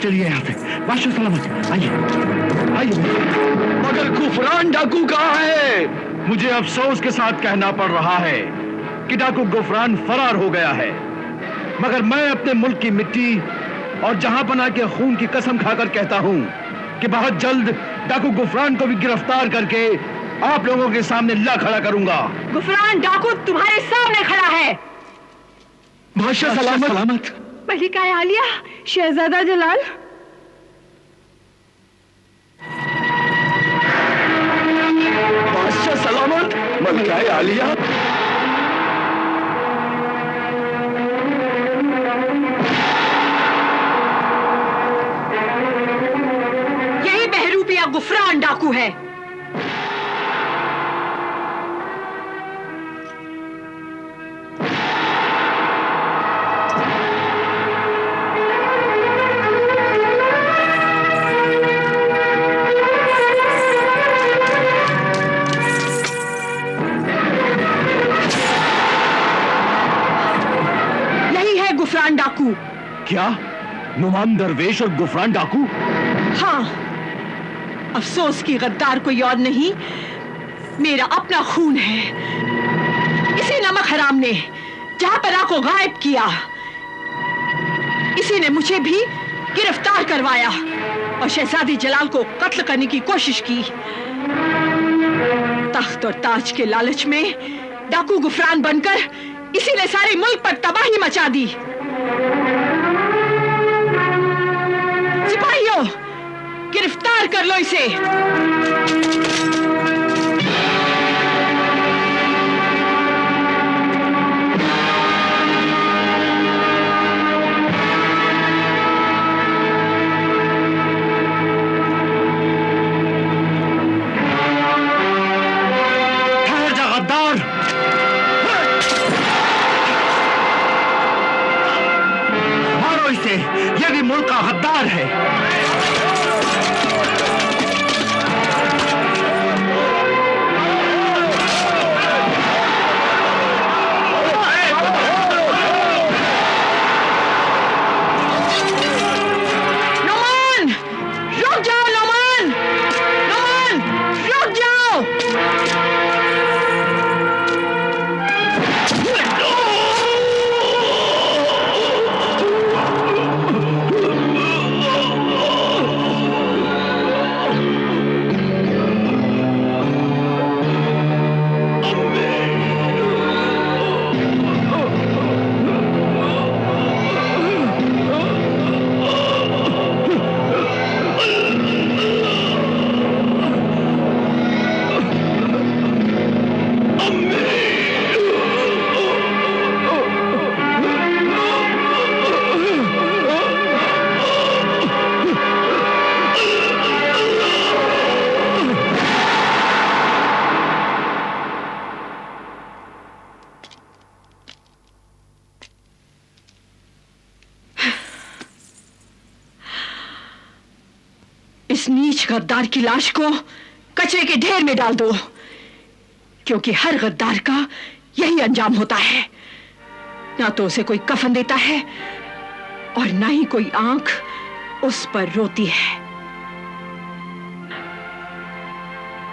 चलिए यहाँ से, बादशाह सलामत। आइए आइए। मगर गुफरान डाकू कहाँ है? मुझे अफसोस के साथ कहना पड़ रहा है कि डाकू गुफरान फरार हो गया है, मगर मैं अपने मुल्क की मिट्टी और जहांपना के खून की कसम खाकर कहता हूं कि बहुत जल्द डाकू गुफरान को भी गिरफ्तार करके आप लोगों के सामने ला खड़ा करूंगा। गुफरान डाकू तुम्हारे सामने खड़ा है। बादशाह सलामत। सलामत। मलिका आलिया, शहजादा जलाल। बादशाह सलामत। मलिका आलिया। यही बहरूपिया गुफरान डाकू है। गुफरान डाकू। क्या? नुमान दरवेश और गुफरान डाकू? हाँ, अफसोस की गद्दार कोई और नहीं, मेरा अपना खून है। इसी नमक हराम ने जहांपना को गायब किया, इसी ने मुझे भी गिरफ्तार करवाया और शहजादी जलाल को कत्ल करने की कोशिश की। तख्त और ताज के लालच में डाकू गुफरान बनकर इसी ने सारे मुल्क पर तबाही मचा दी। सिपाहियों, गिरफ्तार कर लो इसे। ठहर जा गद्दार। ये भी मुल्क का गद्दार है। नोमान, रुक जाओ नोमान, नोमान, रुक जाओ। इस नीच गद्दार की लाश को कचरे के ढेर में डाल दो, क्योंकि हर गद्दार का यही अंजाम होता है। ना तो उसे कोई कफन देता है और ना ही कोई आंख उस पर रोती है।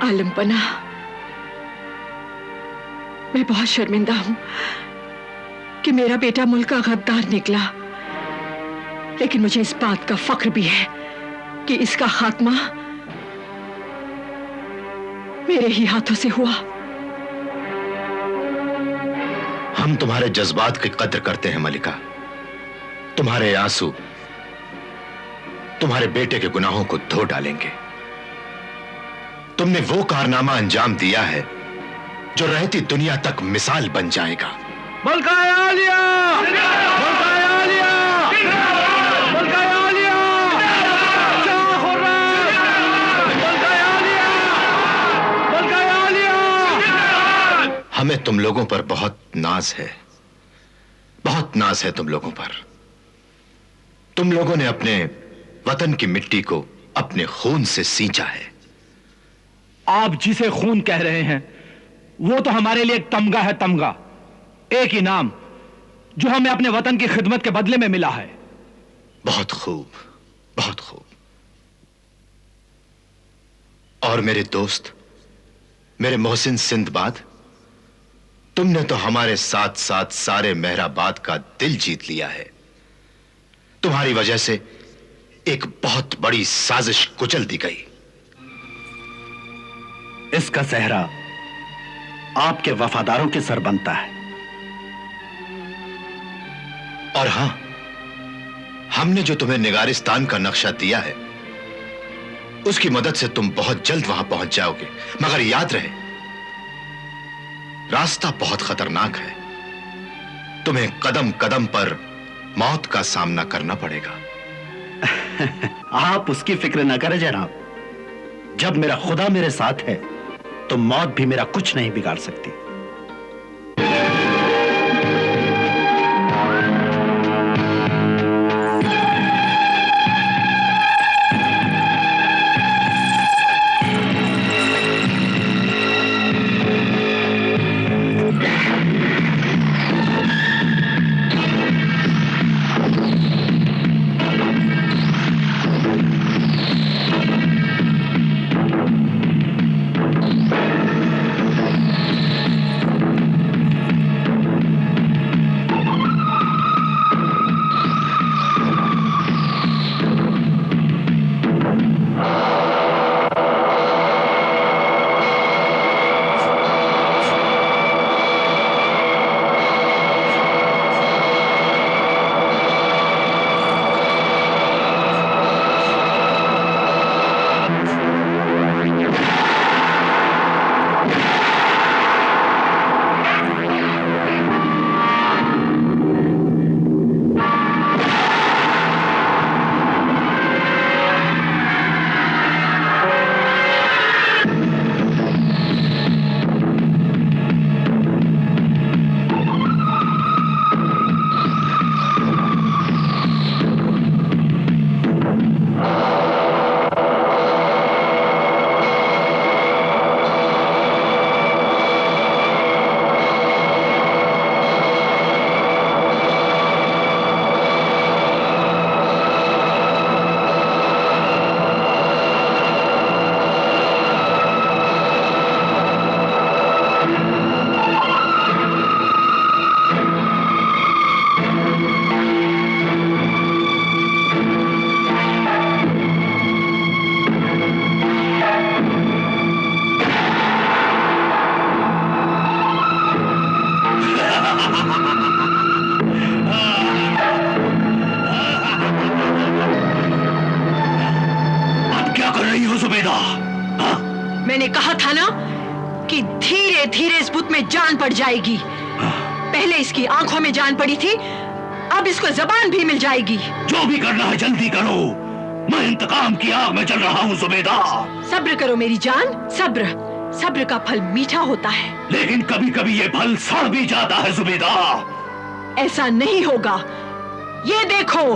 आलमपना, मैं बहुत शर्मिंदा हूं कि मेरा बेटा मुल्क का गद्दार निकला, लेकिन मुझे इस बात का फख्र भी है कि इसका खात्मा मेरे ही हाथों से हुआ। हम तुम्हारे जज्बात की कद्र करते हैं मलिका। तुम्हारे आंसू तुम्हारे बेटे के गुनाहों को धो डालेंगे। तुमने वो कारनामा अंजाम दिया है जो रहती दुनिया तक मिसाल बन जाएगा। मलका आलिया! मलका आलिया! मलका आलिया! शाह खुर्रम! मलका आलिया! मलका आलिया! हमें तुम लोगों पर बहुत नाज है, बहुत नाज है तुम लोगों पर। तुम लोगों ने अपने वतन की मिट्टी को अपने खून से सींचा है। आप जिसे खून कह रहे हैं वो तो हमारे लिए एक तमगा है, तमगा, एक इनाम जो हमें अपने वतन की खिदमत के बदले में मिला है। बहुत खूब, बहुत खूब। और मेरे दोस्त, मेरे मोहसिन सिंदबाद, तुमने तो हमारे साथ साथ सारे मेहराबाद का दिल जीत लिया है। तुम्हारी वजह से एक बहुत बड़ी साजिश कुचल दी गई। इसका सेहरा आपके वफादारों के सर बनता है। और हां, हमने जो तुम्हें निगारिस्तान का नक्शा दिया है उसकी मदद से तुम बहुत जल्द वहां पहुंच जाओगे। मगर याद रहे, रास्ता बहुत खतरनाक है। तुम्हें कदम कदम पर मौत का सामना करना पड़ेगा। आप उसकी फिक्र न करें जनाब। जब मेरा खुदा मेरे साथ है तो मौत भी मेरा कुछ नहीं बिगाड़ सकती। मैंने कहा था ना कि धीरे धीरे इस बुत में जान पड़ जाएगी। पहले इसकी आंखों में जान पड़ी थी, अब इसको जबान भी मिल जाएगी। जो भी करना है जल्दी करो, मैं इंतकाम की आग में चल रहा हूँ जुबैदा। सब्र करो मेरी जान, सब्र। सब्र का फल मीठा होता है, लेकिन कभी कभी ये फल सड़ भी जाता है जुबैदा। ऐसा नहीं होगा, ये देखो।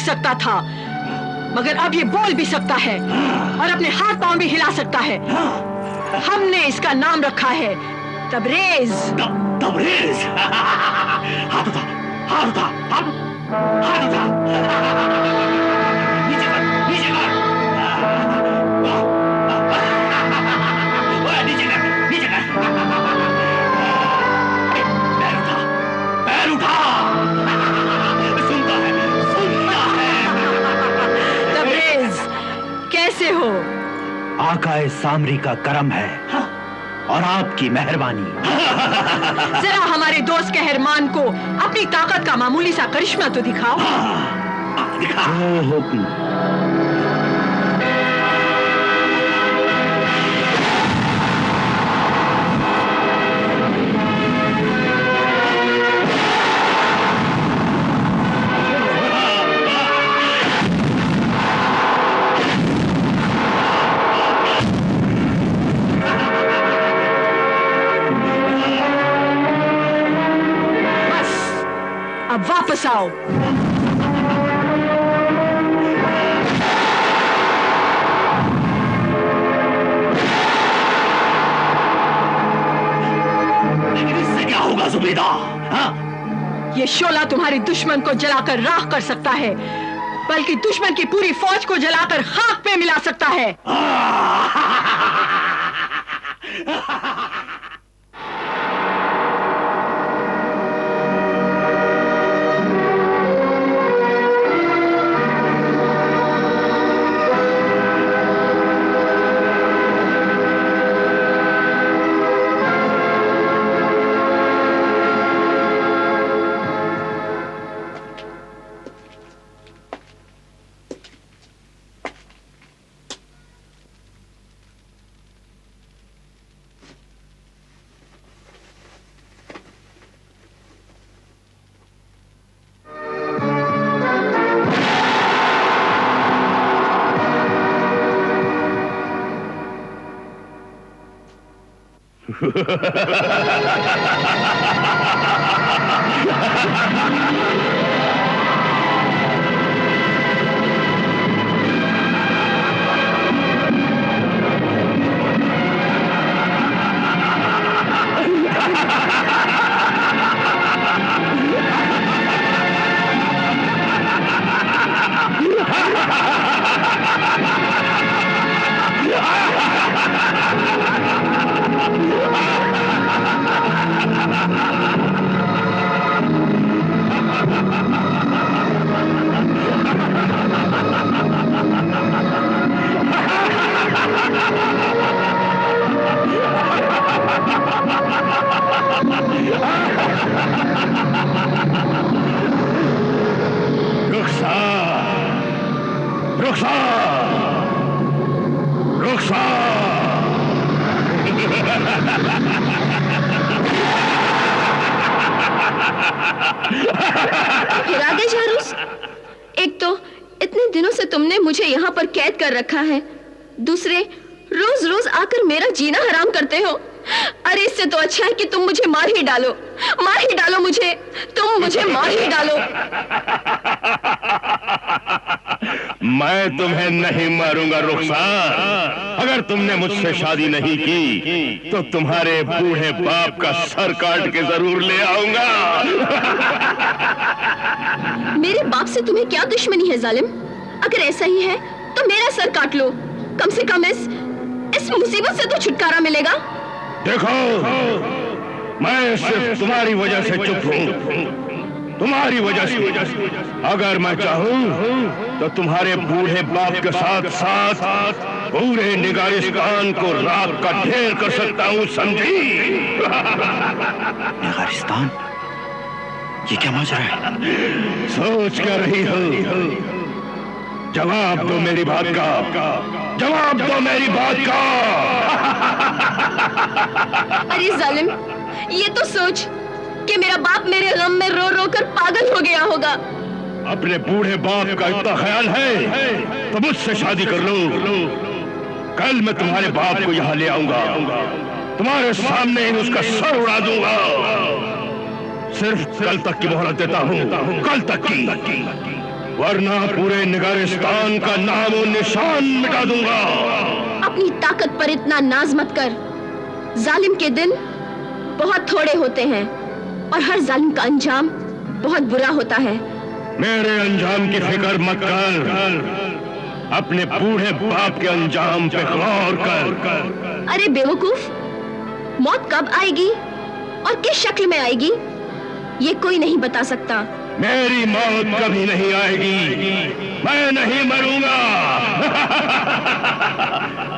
सकता था, मगर अब ये बोल भी सकता है और अपने हाथ पांव भी हिला सकता है। हमने इसका नाम रखा है तबरेज। तबरेज। हाथ उठा, हाथ उठा, हाथ उठा। नीचे कर, नीचे कर। नीचे कर, नीचे कर। पैर उठा, पैर उठा। सुनता है, सुनता है। तबरेज, कैसे हो? आकाए सामरी का करम है और आपकी मेहरबानी। जरा हमारे दोस्त कहरमान को अपनी ताकत का मामूली सा करिश्मा तो दिखाओ। जो हुक्म। अब वापस आओ। लेकिन इससे क्या होगा जुबैदा? हाँ? ये शोला तुम्हारे दुश्मन को जलाकर राख कर सकता है, बल्कि दुश्मन की पूरी फौज को जलाकर खाक पे मिला सकता है। एक तो इतने दिनों से तुमने मुझे यहाँ पर कैद कर रखा है, दूसरे रोज रोज आकर मेरा जीना हराम करते हो। अरे इससे तो अच्छा है कि तुम मुझे मार ही डालो, मार ही डालो मुझे, तुम मुझे मार ही डालो। मैं तुम्हें नहीं मारूंगा रुखसार। अगर तुमने मुझसे शादी नहीं की तो तुम्हारे बूढ़े बाप का सर काट के जरूर ले आऊंगा। मेरे बाप से तुम्हें क्या दुश्मनी है जालिम? अगर ऐसा ही है तो मेरा सर काट लो, कम से कम इस मुसीबत से तो छुटकारा मिलेगा। देखो, मैं सिर्फ तुम्हारी वजह से चुप हूँ, तुम्हारी वजह से। अगर मैं चाहूँ तो तुम्हारे बूढ़े बाप के साथ साथ पूरे निगारिस्तान को राख का ढेर कर सकता हूँ, समझी? निगारिस्तान? ये क्या माजरा है? सोच कर रही हो? जवाब दो मेरी बात का, जवाब दो मेरी बात का। अरे जालिम, ये तो सोच कि मेरा बाप मेरे गम में रो रो कर पागल हो गया होगा। अपने बूढ़े बाप का इतना ख्याल है तो मुझसे शादी कर लो। कल मैं तुम्हारे बाप को यहाँ ले आऊंगा, तुम्हारे सामने ही उसका सर उड़ा दूंगा। सिर्फ कल तक की मोहलत देता हूँ, कल तक की। वरना पूरे निगारिस्तान का नामो निशान मिटा दूंगा। अपनी ताकत पर इतना नाज मत कर। जालिम के दिन बहुत थोड़े होते हैं और हर जालिम का अंजाम बहुत बुरा होता है। मेरे अंजाम की फिक्र मत कर, अपने बूढ़े बाप के अंजाम पे गौर कर। अरे बेवकूफ, मौत कब आएगी और किस शक्ल में आएगी ये कोई नहीं बता सकता। मेरी मौत कभी नहीं आएगी, मैं नहीं मरूंगा।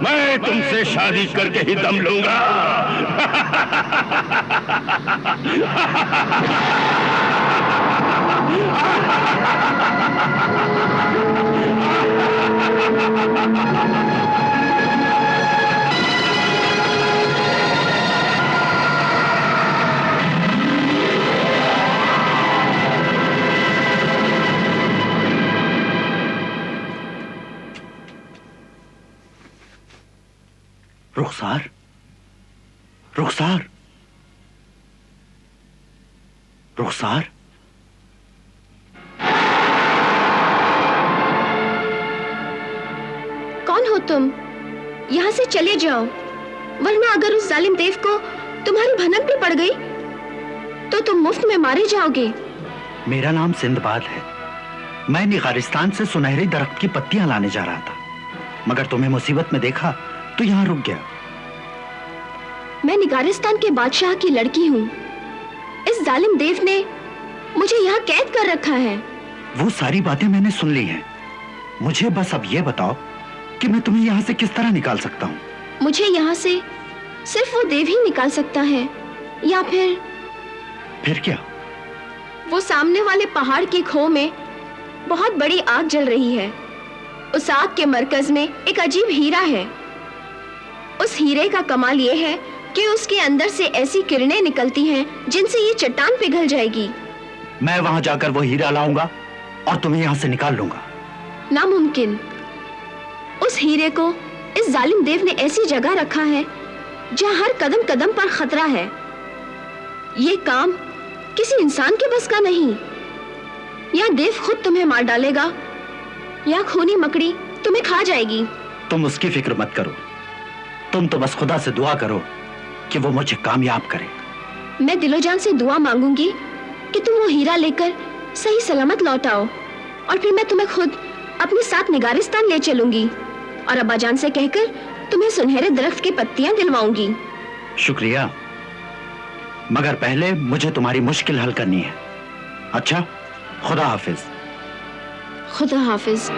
मैं तुमसे शादी करके ही दम लूंगा। रुखसार, रुखसार, रुखसार। कौन हो तुम? यहाँ से चले जाओ, वरना अगर उस जालिम देव को तुम्हारी भनक भी पड़ गई तो तुम मुफ्त में मारे जाओगे। मेरा नाम सिंदबाद है। मैं निगारिस्तान से सुनहरे दरख्त की पत्तियां लाने जा रहा था, मगर तुम्हें मुसीबत में देखा तो यहाँ रुक गया। मैं निगारिस्तान के बादशाह की लड़की हूँ। इस जालिम देव ने मुझे यहाँ कैद कर रखा है। वो सारी बातें मैंने सुन ली हैं। मुझे बस अब ये बताओ कि मैं तुम्हें यहाँ से किस तरह निकाल सकता हूँ। मुझे यहाँ से सिर्फ वो देव ही निकाल सकता है, या फिर क्या? वो सामने वाले पहाड़ की खो में बहुत बड़ी आग जल रही है। उस आग के मरकज में एक अजीब हीरा है। उस हीरे का कमाल ये है कि उसके अंदर से ऐसी किरणें निकलती हैं जिनसे ये चट्टान पिघल जाएगी। मैं वहां जाकर वो हीरा लाऊंगा और तुम्हें यहाँ से निकाल लूंगा। नामुमकिन। उस हीरे को इस जालिम देव ने ऐसी जगह रखा है जहाँ हर कदम कदम पर खतरा है। ये काम किसी इंसान के बस का नहीं। या देव खुद तुम्हें मार डालेगा या खूनी मकड़ी तुम्हें खा जाएगी। तुम उसकी फिक्र मत करो, तुम तो बस खुदा से दुआ करो कि वो मुझे कामयाब करे। मैं दिलोजान से दुआ मांगूंगी कि तुम वो हीरा लेकर सही सलामत लौट आओ, और फिर मैं तुम्हें खुद अपने साथ निगारिस्तान ले चलूंगी और अब्बाजान से कहकर तुम्हें सुनहरे दरख्त की पत्तियां दिलवाऊंगी। शुक्रिया, मगर पहले मुझे तुम्हारी मुश्किल हल करनी है। अच्छा, खुदा हाफिज। खुदा हाफिज।